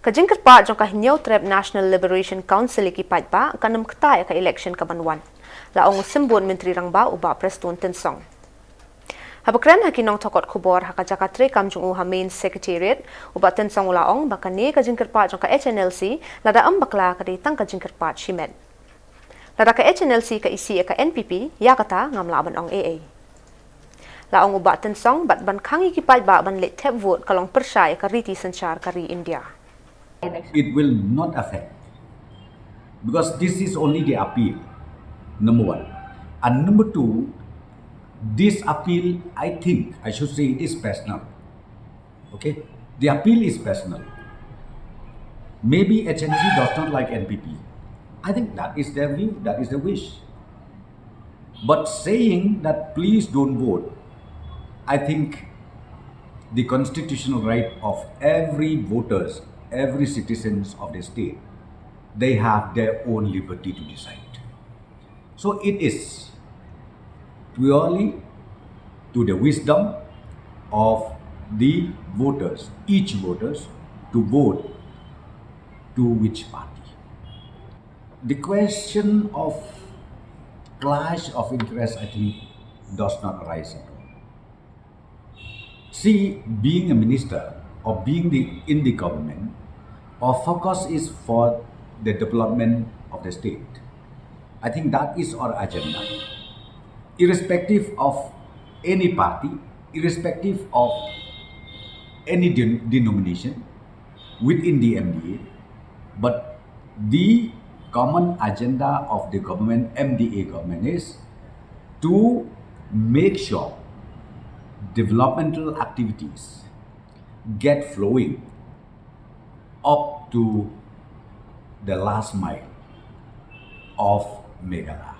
Kajingkat pa jong kahinyaw thep National Liberation Council ki piadbah kanam ktay ka election kabanwan. Laong simbon menteri rangba uba prestun tensong. Habakran hakinong tokot kubor hakajakatre kamjung uha main secretariat uba tensong laong bakane kajingkat pa jong ka HNLC lada ambakla kaditang kajingkat pa shimed. Lada ka HNLC ka isi ka NPP yakata ngamlaban ong AA. Laong uba tensong batban khangi ki piadbah ban leit thep vote kalong pyrshah ka riti synshar kari India. It will not affect because this is only the appeal, number one. And number two, this appeal, I think, I should say it is personal. Okay? The appeal is personal. Maybe HNC does not like NPP. I think that is their view, that is their wish. But saying that please don't vote, I think the constitutional right of every voters, every citizens of the state, they have their own liberty to decide. So it is purely to the wisdom of the voters, each voters, to vote to which party. The question of clash of interest, I think, does not arise at all. See, being a minister or being in the government, our focus is for the development of the state. I think that is our agenda. Irrespective of any party, irrespective of any denomination within the MDA, but the common agenda of the government, MDA government, is to make sure developmental activities get flowing up to the last mile of Meghalaya.